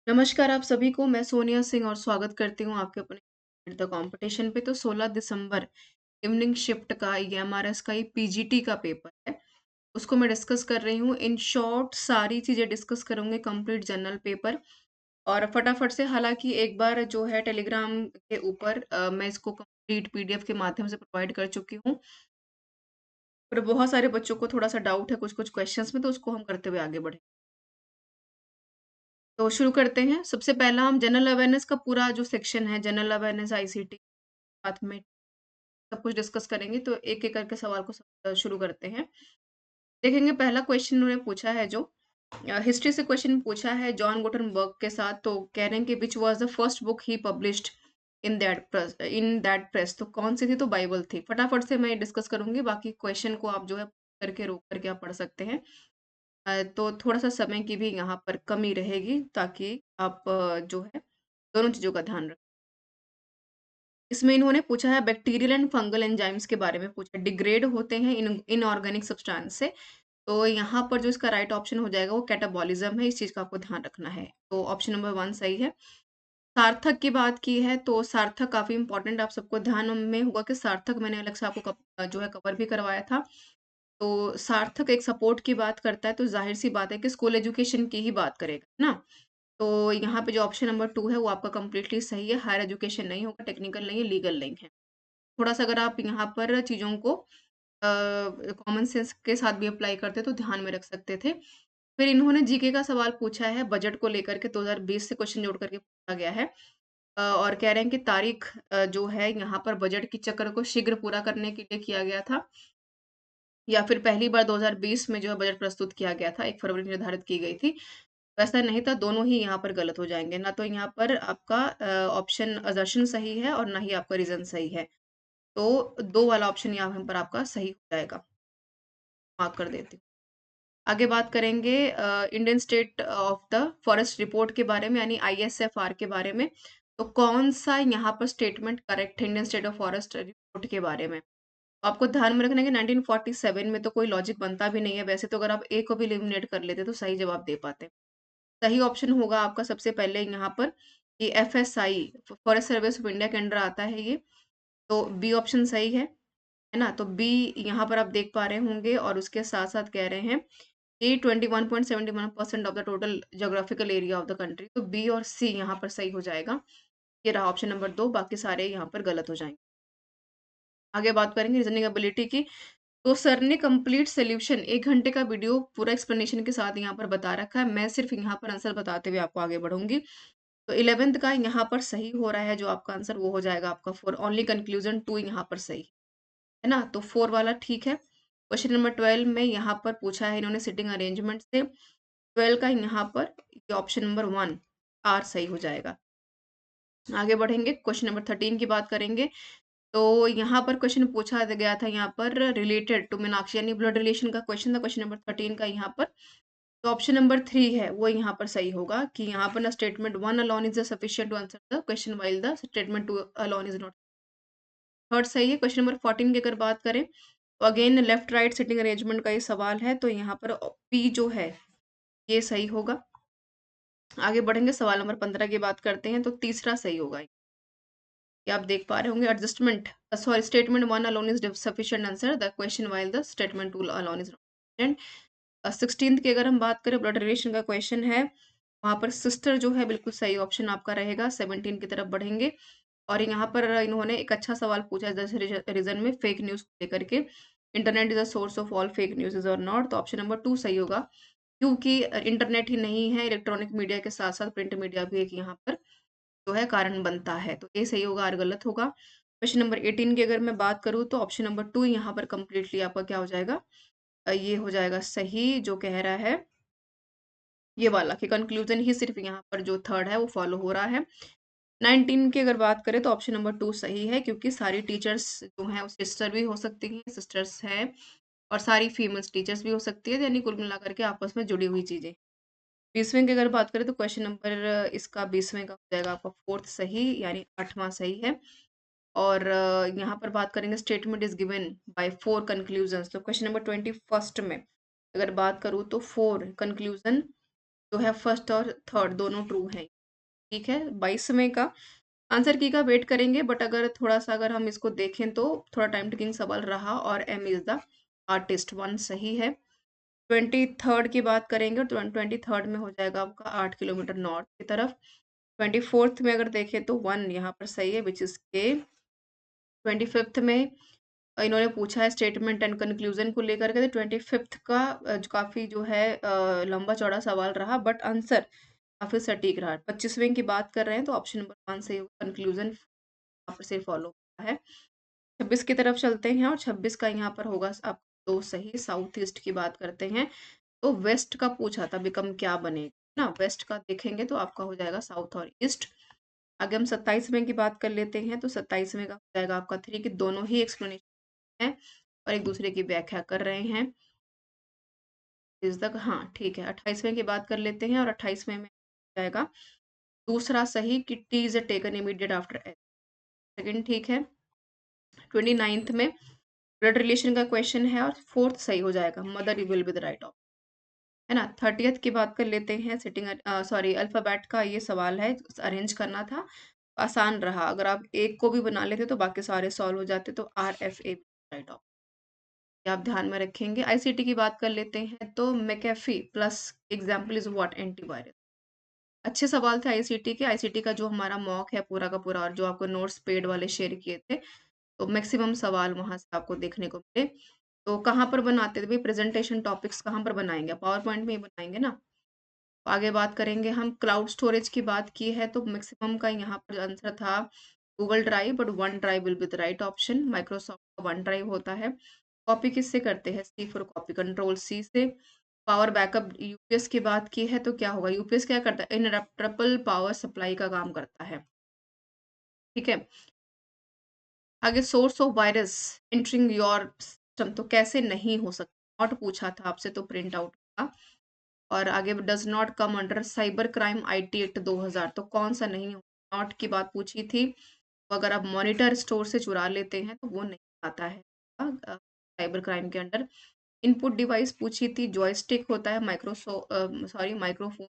नमस्कार आप सभी को, मैं सोनिया सिंह और स्वागत करती हूँ आपके अपने द कंपटीशन पे। तो 16 दिसंबर इवनिंग शिफ्ट का ईएमआरएस का ये पीजीटी का पेपर है, उसको मैं डिस्कस कर रही हूँ। इन शॉर्ट सारी चीज़ें डिस्कस करूँगी, कंप्लीट जनरल पेपर और फटाफट से। हालाँकि एक बार जो है टेलीग्राम के ऊपर मैं इसको कंप्लीट पीडीएफ के माध्यम से प्रोवाइड कर चुकी हूँ, पर बहुत सारे बच्चों को थोड़ा-सा डाउट है कुछ-कुछ क्वेश्चंस में, तो उसको हम करते हुए आगे बढ़ें। तो शुरू करते हैं। सबसे पहला हम जनरल अवेयरनेस का पूरा जो सेक्शन है, जनरल अवेयरनेस आईसीटी साथ में सब कुछ डिस्कस करेंगे, तो एक-एक करके सवाल को शुरू करते हैं। देखेंगे पहला क्वेश्चन उन्होंने पूछा है जो हिस्ट्री से क्वेश्चन पूछा है जॉन गुटनबर्ग के साथ, तो कह रहे हैं कि which was the first book he published in that press, तो कौन-सी थी? तो बाइबल थी। फटाफट से मैं डिस्कस करूँगी, बाकी क्वेश्चन को आप जो है करके रोक करके आप पढ़ सकते हैं। तो थोड़ा-सा समय की भी यहाँ पर कमी रहेगी ताकि आप जो है दोनों चीज़ों का ध्यान रखें। इसमें इन्होंने पूछा है बैक्टीरियल एंड फंगल एंजाइम्स के बारे में पूछा है, डिग्रेड होते हैं इनऑर्गेनिक सब्सटेंस से। तो यहाँ पर जो इसका राइट ऑप्शन हो जाएगा वो कैटाबॉलिज्म है, इस चीज़ का आपको ध्यान रखना है। तो ऑप्शन नंबर 1 सही है। सार्थक की बात की है तो सार्थक काफ़ी इम्पोर्टेंट, आप सबको ध्यान में होगा कि सार्थक मैंने अलग से आपको जो है कवर भी करवाया था। तो सार्थक एक सपोर्ट की बात करता है, तो ज़ाहिर-सी बात है कि स्कूल एजुकेशन की ही बात करेगा, है ना? तो यहाँ पे जो ऑप्शन नंबर 2 है वो आपका कंप्लीटली सही है, हायर एजुकेशन नहीं होगा, टेक्निकल नहीं है, लीगल नहीं है। थोड़ा-सा अगर आप यहाँ पर चीज़ों को कॉमन सेंस के साथ भी अप्लाई करते तो ध्यान में रख सकते थे। फिर इन्होंने जीके का सवाल पूछा है बजट को लेकर के, 2020 से क्वेश्चन जोड़ करके पूछा गया है। और कह रहे हैं कि तारीख जो है यहाँ पर बजट की चक्र को शीघ्र पूरा करने के लिए किया गया था, या फिर पहली बार 2020 में जो है बजट प्रस्तुत किया गया था, 1 फरवरी निर्धारित की गई थी। वैसा नहीं था, दोनों ही यहाँ पर गलत हो जाएँगे। ना तो यहाँ पर आपका ऑप्शन असर्शन सही है और ना ही आपका रीज़न सही है। तो 2 वाला ऑप्शन यहाँ पर आपका सही हो जाएगा। मार्क कर देती हूँ। आगे बात करेंगे Indian state of the forest report के बारे में, यानी आईएसएफआर के बारे में। तो कौन-सा यहाँ पर स्टेटमेंट करेक्ट है Indian state of forest report के बारे में? आपको ध्यान में रखना है कि 1947 में तो कोई लॉजिक बनता भी नहीं है। वैसे तो अगर आप ए को भी एलिमिनेट कर लेते तो सही जवाब दे पाते। सही ऑप्शन होगा आपका सबसे पहले यहाँ पर कि FSI forest service of India के अंडर आता है ये, तो बी ऑप्शन सही है ना? तो बी यहाँ पर आप देख पा रहे होंगे, और उसके साथ-साथ कह रहे हैं कि 21.71% of the total geographical area of the country, तो बी और सी यहाँ पर सही हो जाएगा। ये रहा ऑप्शन नंबर 2, बाकी सारे यहाँ पर गलत हो जाएँगे। आगे बात करेंगे रीजनिंग एबिलिटी की। तो सर ने कंप्लीट सॉल्यूशन 1 घंटे का वीडियो पूरा एक्सप्लेनेशन के साथ यहाँ पर बता रखा है। मैं सिर्फ़ यहाँ पर आंसर बताते हुए आपको आगे बढ़ूँगी। तो 11th का यहाँ पर सही हो रहा है, जो आपका आंसर वो हो जाएगा आपका 4, ओनली कंक्लूजन 2 यहाँ पर सही है ना? तो 4 वाला ठीक है। क्वेश्चन नंबर 12 में यहाँ पर पूछा है इन्होंने सिटिंग अरेंजमेंट से। 12 का यहाँ पर ये ऑप्शन नंबर 1 आर सही हो जाएगा। आगे बढ़ेंगे, क्वेश्चन नंबर 13 की बात करेंगे। तो यहाँ पर क्वेश्चन पूछा गया था यहाँ पर रिलेटेड टू मीनाक्षी, यानी ब्लड रिलेशन का क्वेश्चन था, क्वेश्चन नंबर 13 का यहाँ पर। तो ऑप्शन नंबर 3 है वो यहाँ पर सही होगा कि यहाँ पर ना statement 1 alone is sufficient to answer the question while the statement 2 alone is not. Third सही है। क्वेश्चन नंबर 14 की अगर बात करें तो again left right sitting arrangement का ये सवाल है, तो यहाँ पर पी जो है ये सही होगा। आगे बढ़ेंगे, सवाल नंबर 15 की बात करते हैं, तो तीसरा सही होगा। ये आप देख पा रहे होंगे adjustment sorry statement 1 alone is sufficient answer the question while the statement 2 alone is not. 16th की अगर हम बात करें ब्लड रिलेशन का क्वेश्चन है, वहाँ पर सिस्टर जो है बिल्कुल सही ऑप्शन आपका रहेगा। 17 की तरफ बढ़ेंगे, और यहाँ पर इन्होंने एक अच्छा सवाल पूछा है जैसे रीजन में फेक न्यूज़ को लेकर के, internet is a source of all fake news और नॉट, तो ऑप्शन नंबर 2 सही होगा। क्योंकि इंटरनेट ही नहीं है, इलेक्ट्रॉनिक मीडिया के साथ-साथ प्रिंट मीडिया भी एक यहाँ पर जो है कारण बनता है, तो ए सही होगा, आर गलत होगा। क्वेश्चन नंबर 18 की अगर मैं बात करूँ तो ऑप्शन नंबर 2 यहाँ पर कंप्लीटली आपका क्या हो जाएगा, ये हो जाएगा सही, जो कह रहा है ये वाला कि कंक्लूजन ही सिर्फ यहाँ पर जो थर्ड है वो फॉलो हो रहा है। 19 की अगर बात करें तो ऑप्शन नंबर 2 सही है, क्योंकि सारी टीचर्स जो हैं वो सिस्टर भी हो सकती हैं, सिस्टर्स हैं, और सारी फीमेल्स टीचर्स भी हो सकती है, यानी कुल मिलाकर के आपस में जुड़ी हुई चीज़ें। 20वें की अगर बात करें तो क्वेश्चन नंबर इसका 20वें का हो जाएगा आपका 4th सही, यानी 8वां सही है। और यहाँ पर बात करेंगे statement is given by 4 conclusions, तो क्वेश्चन नंबर 21st में अगर बात करूँ तो 4 कंक्लूजन जो है फर्स्ट और थर्ड दोनों ट्रू हैं। ठीक है, 22वें का आंसर की का वेट करेंगे, बट अगर थोड़ा सा अगर हम इसको देखें तो थोड़ा टाइम टेकिंग सवाल रहा, और M is the artist one सही है। 23rd की बात करेंगे तो 23rd में हो जाएगा आपका 8 किलोमीटर नॉर्थ की तरफ। 24th में अगर देखें तो वन यहाँ पर सही है, विच इज के। 25th में इन्होंने पूछा है स्टेटमेंट एंड कंक्लूजन को लेकर के, तो 25th का काफी जो है लंबा चौड़ा सवाल रहा, बट आंसर काफी सटीक रहा। 25वें की बात कर रहे हैं तो ऑप्शन नंबर 1 से कंक्लूजन यहाँ पर से फॉलो होता है। 26 की तरफ चलते हैं, और 26 का यहाँ पर होगा आप दो सही। साउथ ईस्ट की बात करते हैं तो वेस्ट का पूछा था, बिकम क्या बनेगा ना, वेस्ट का देखेंगे तो आपका हो जाएगा साउथ और ईस्ट। आगे हम 27वें की बात कर लेते हैं, तो 27वें का हो जाएगा आपका 3, कि दोनों ही एक्सप्लेनेशन है और एक दूसरे की व्याख्या कर रहे हैं। इस तक हाँ ठीक है। 28वें की बात कर लेते हैं, और 28वें में हो जाएगा दूसरा सही, कि T is taken immediate after H. Second ठीक है। 29th में ब्लड रिलेशन का क्वेश्चन है, और फोर्थ सही हो जाएगा, mother will be the right option, है ना। 30th की बात कर लेते हैं, सिटिंग सॉरी अल्फाबेट का ये सवाल है, अरेंज करना था, आसान रहा। अगर आप एक को भी बना लेते तो बाकी सारे सॉल्व हो जाते, तो RFA राइट ऑप्शन, ये आप ध्यान में रखेंगे। आईसीटी की बात कर लेते हैं, तो McAfee plus example is what, antivirus. अच्छे सवाल थे आईसीटी के। आईसीटी का जो हमारा मॉक है पूरा का पूरा, और जो आपको नोट्स पेड वाले शेयर किए थे, तो मैक्सिमम सवाल वहां से आपको देखने को मिले। तो कहाँ पर बनाते थे भाई प्रेजेंटेशन टॉपिक्स, कहाँ पर बनाएंगे, पावर पॉइंट में ही बनाएंगे ना। तो आगे बात करेंगे हम, क्लाउड स्टोरेज की बात की है तो मैक्सिमम का यहाँ पर आंसर था Google drive, but one drive will be the right option. Microsoft का वन ड्राइव होता है। कॉपी किससे करते हैं, सी फॉर कॉपी, कंट्रोल सी से। पावर बैकअप यूपीएस की बात की है तो क्या होगा, यूपीएस क्या करता है, इनरप्टेबल पावर सप्लाई का काम करता है। ठीक है। आगे source of virus entering your system, तो कैसे नहीं हो सकता, नॉट पूछा था आपसे तो प्रिंट आउट का। और आगे does not come under cyber crime IT act 2000, तो कौन सा नहीं, नॉट की बात पूछी थी। तो अगर आप मॉनिटर स्टोर से चुरा लेते हैं तो वो नहीं आता है साइबर क्राइम के अंडर। इनपुट डिवाइस पूछी थी, जॉयस्टिक होता है, माइक्रोफोन।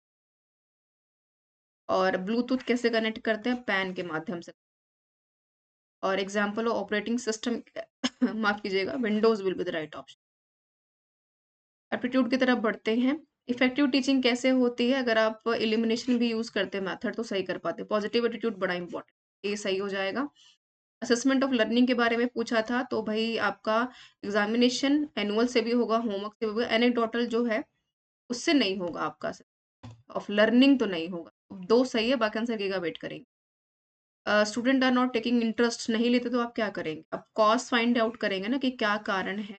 और ब्लूटूथ कैसे कनेक्ट करते हैं, पैन के माध्यम से। और एग्जाम्पल ऑपरेटिंग सिस्टम माफ कीजिएगा, Windows will be the right option. Aptitude की तरफ बढ़ते हैं। इफेक्टिव टीचिंग कैसे होती है, अगर आप एलिमिनेशन भी यूज करते हैं मेथड तो सही कर पाते। पॉजिटिव एटीट्यूड बड़ा इंपॉर्टेंट, ये सही हो जाएगा। असेसमेंट ऑफ लर्निंग के बारे में पूछा था, तो भाई आपका एग्जामिनेशन एनुअल से भी होगा, होमवर्क से भी होगा, एनेक्डोटल जो है उससे नहीं होगा आपका, ऑफ लर्निंग तो नहीं होगा। दो सही है, बाकी आंसर गिगा वेट करेंगे। Student are not taking interest नहीं लेते तो आप क्या करेंगे, अब कॉज फाइंड आउट करेंगे ना कि क्या कारण है,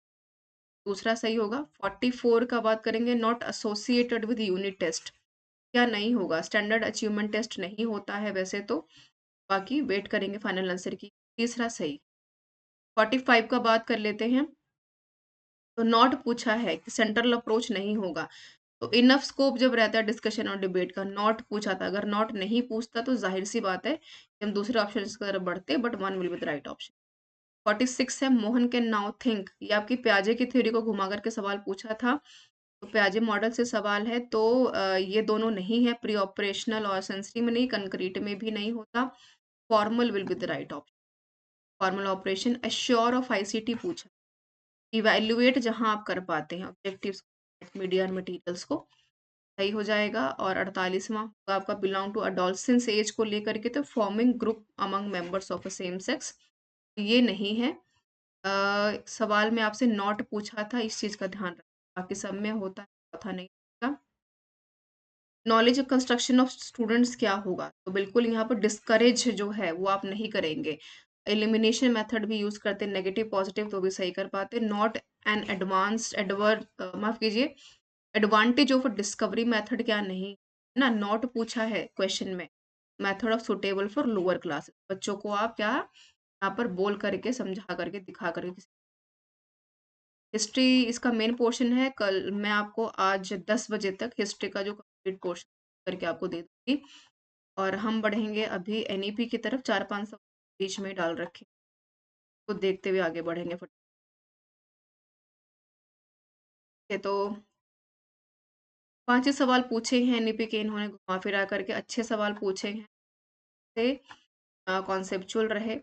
दूसरा सही होगा। 44 का बात करेंगे, not associated with unit test, क्या नहीं होगा, स्टैंडर्ड अचीवमेंट टेस्ट नहीं होता है वैसे तो, बाकी वेट करेंगे फाइनल आंसर की, तीसरा सही। 45 का बात कर लेते हैं, तो नॉट पूछा है कि सेंट्रल अप्रोच नहीं होगा, तो इनफ स्कोप जब रहता है डिस्कशन और डिबेट का, नॉट पूछा था। अगर नॉट नहीं पूछता तो जाहिर सी बात है कि हम दूसरे ऑप्शन की तरफ बढ़ते, but one will be the right option. 46 है, मोहन कैन नाउ थिंक, ये आपकी प्याजे की थ्योरी को घुमा करके सवाल पूछा था, तो प्याजे मॉडल से सवाल है, तो ये दोनों नहीं है, प्री ऑपरेशनल और सेंसरी में नहीं, कंक्रीट में भी नहीं होता। Formal will be the right option, formal operation. Assure of ICT पूछा, इवैल्यूएट जहां आप कर पाते हैं ऑब्जेक्टिव्स, मीडिया और मटेरियल्स को, सही हो जाएगा। और 48वां होगा आपका बिलोंग टू अडोलसेंस एज को लेकर के, तो forming group among members of a same sex, ये नहीं है। सवाल में आपसे नॉट पूछा था, इस चीज का ध्यान रखें, बाकी सब में होता है, चौथा नहीं होगा। नॉलेज कंस्ट्रक्शन ऑफ स्टूडेंट्स क्या होगा, तो बिल्कुल यहाँ पर डिस्करेज जो है वो आप नहीं करेंगे। एलिमिनेशन मेथड भी यूज करते, नेगेटिव पॉजिटिव तो भी सही कर पाते। नॉट एन एडवांस्ड माफ कीजिए, एडवांटेज ऑफ डिस्कवरी मेथड क्या नहीं, है ना, नॉट पूछा है क्वेश्चन में। Method of suitable for lower classes, बच्चों को आप क्या यहाँ पर बोल करके समझा करके दिखा करके। हिस्ट्री इसका मेन पोर्शन है, कल मैं आपको आज 10 बजे तक हिस्ट्री का जो कंप्लीट पोर्शन करके आपको दे दूंगी। और हम बढ़ेंगे अभी एनईपी की तरफ, 4-5 बीच में डाल रखे, तो देखते हुए आगे बढ़ेंगे फटाफट। तो 5 ही सवाल पूछे हैं एनईपी के, इन्होंने घुमा फिरा करके अच्छे सवाल पूछे हैं, से कॉन्सेप्चुअल रहे।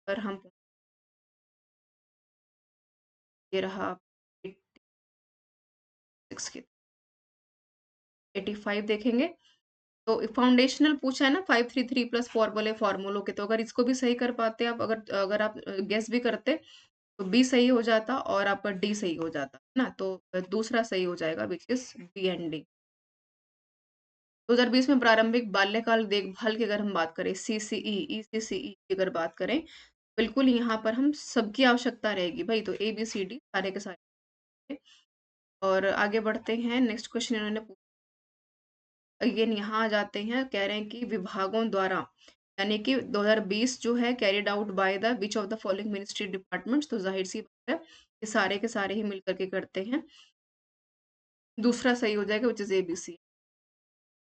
पर हम ये रहा 86 के 85 देखेंगे। तो फाउंडेशनल पूछा है ना, 533 प्लस 4 वाले फॉर्मूलों के, तो अगर इसको भी सही कर पाते आप, अगर अगर आप गेस भी करते तो बी सही हो जाता और आपका डी सही हो जाता है ना, तो दूसरा सही हो जाएगा which is B and D. 2020 में प्रारंभिक बाल्यकाल देखभाल की अगर हम बात करें, सीसीई ईसीसीई की अगर बात करें, बिल्कुल यहाँ पर हम सबकी आवश्यकता रहेगी भाई, तो ए बी सी डी सारे के सारे। और आगे बढ़ते हैं, नेक्स्ट क्वेश्चन इन्होंने अगेन यहाँ आ जाते हैं, कह रहे हैं कि विभागों द्वारा, यानी कि 2020 जो है carried out by the which of the following ministry departments, तो जाहिर सी बात है ये सारे के सारे ही मिलकर के करते हैं, दूसरा सही हो जाएगा विच इज एबीसी।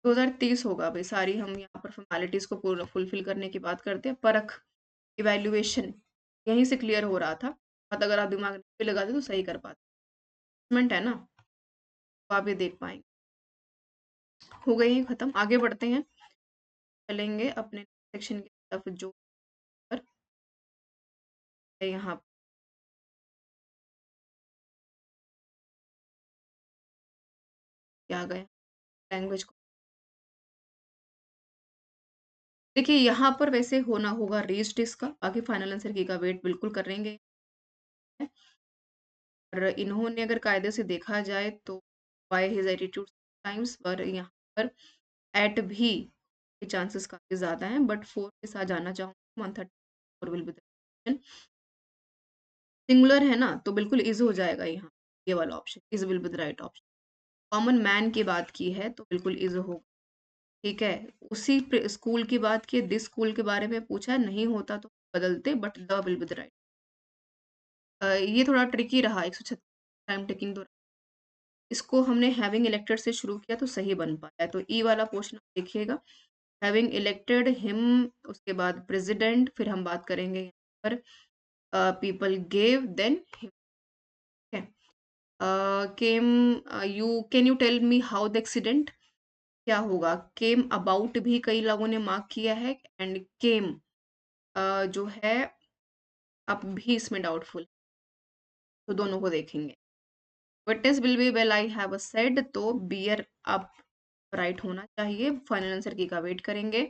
2030 होगा भाई, सारी हम यहाँ पर फॉर्मेलिटीज को पूरा फुलफिल करने की बात करते हैं। परख इवैल्यूएशन यहीं से क्लियर हो रहा था, बात अगर आप दिमाग पे लगाते तो सही कर पाते, Assessment है ना, तो आप ये देख पाएंगे। हो गई है खत्म, आगे बढ़ते हैं, चलेंगे अपने सेक्शन की तरफ जो पर है यहाँ क्या गए लैंग्वेज को। देखिए यहाँ पर वैसे होना होगा रीच्ड इसका, बाकी फाइनल आंसर की का वेट बिल्कुल करेंगे। और इन्होंने अगर कायदे से देखा जाए तो वाई हिज एटीट्यूड टाइम्स, पर यहाँ पर एट भी के चांसेस काफी ज्यादा हैं, बट 4 के साथ जाना चाहूँगा, 134 विल बी सिंगुलर है ना, तो बिल्कुल इज हो जाएगा यहाँ, ये वाला option is will be the right option. Common man की बात की है तो बिल्कुल इज होगा, ठीक है। उसी स्कूल की बात की, दिस स्कूल के बारे में पूछा, नहीं होता तो बदलते, but the will be the right. ये थोड़ा ट्रिकी रहा, 136 टाइम टेकिंग, तो इसको हमने हैविंग इलेक्टेड से शुरू किया तो सही बन पाया, तो ई वाला पोर्शन देखिएगा, हैविंग इलेक्टेड हिम, उसके बाद प्रेसिडेंट, फिर हम बात करेंगे यहाँ पर people gave then him, came, you can you tell me how the accident, क्या होगा, केम अबाउट भी कई लोगों ने मार्क किया है, एंड केम जो है अब भी इसमें डाउटफुल, तो दोनों को देखेंगे। Witness will be well I have said, तो बियर अप राइट होना चाहिए, फाइनल आंसर की का वेट करेंगे।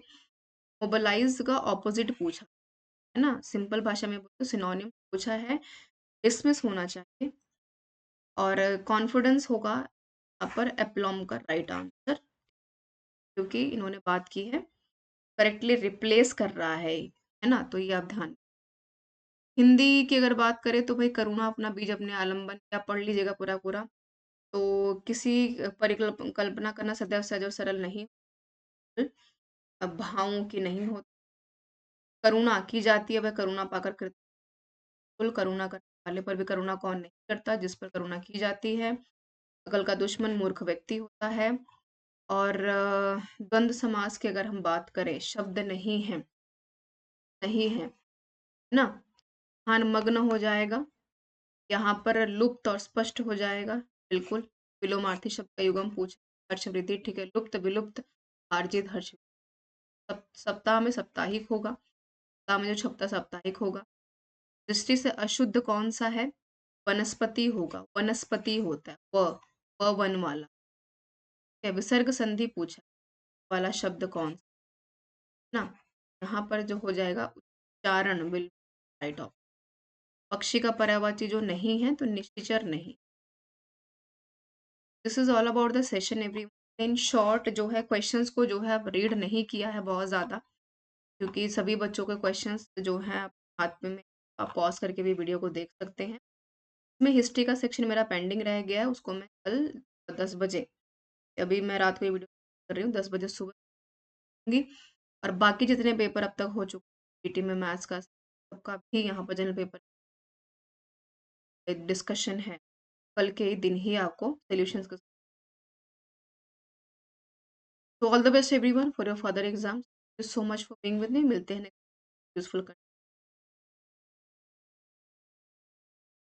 मोबिलाइज का ऑपोजिट पूछा है ना, सिंपल भाषा में बोलते सिनोनिम पूछा है, डिसमिस होना चाहिए। और कॉन्फिडेंस होगा यहाँ पर एप्लॉम का राइट आंसर, क्योंकि इन्होंने बात की है करेक्टली रिप्लेस कर रहा है ना, तो ये आप ध्यान। हिंदी की अगर बात करें तो भाई करुणा अपना बीज अपने आलम्बन, या पढ़ लीजिएगा पूरा पूरा, तो किसी कल्पना करना सदैव सहज और सरल नहीं, भावों की नहीं होती, करुणा की जाती है, वह करुणा पाकर कृत, कुल करुणा करने वाले पर भी करुणा कौन नहीं करता, जिस पर करुणा की जाती है। अकल का दुश्मन मूर्ख व्यक्ति होता है। और द्वंद्व समास की अगर हम बात करें, शब्द नहीं है, नहीं है ना, हाँ मग्न हो जाएगा, यहाँ पर लुप्त और स्पष्ट हो जाएगा, बिल्कुल। विलोमार्थी शब्द का युगम पूछ, हर्षवृद्धि, ठीक है, लुप्त विलुप्त अर्जित हर्ष, सप्ताह में साप्ताहिक होगा, सप्ताह में जो छपता साप्ताहिक होगा। दृष्टि से अशुद्ध कौन सा है, वनस्पति होगा, वनस्पति होता है, व वन वाला, क्या विसर्ग संधि पूछा वाला शब्द कौन सा ना, यहाँ पर जो हो जाएगा उच्चारण विल राइट ऑफ। पक्षी का पर्यायवाची जो नहीं है तो निश्चर नहीं। This is all about the session every, in short जो है क्वेश्चंस को जो है अब रीड नहीं किया है बहुत ज़्यादा, क्योंकि सभी बच्चों के क्वेश्चंस जो हैं आप हाथ में आप पॉज करके भी वीडियो को देख सकते हैं। इसमें हिस्ट्री का सेक्शन मेरा पेंडिंग रह गया है, उसको मैं कल 10 बजे, अभी मैं रात को ये वीडियो कर रही हूँ, 10 बजे सुबह होंगी। और बाकी जितने पेपर अब तक हो चुके पीटी में मैथ्स का, सबका भी यहाँ पर जनरल पेपर डिस्कशन है, कल के ही दिन ही आपको सोल्यूशंस का। तो all the best everyone for your further exams, thank you so much for being with me, मिलते हैं नेक्स्ट यूजफुल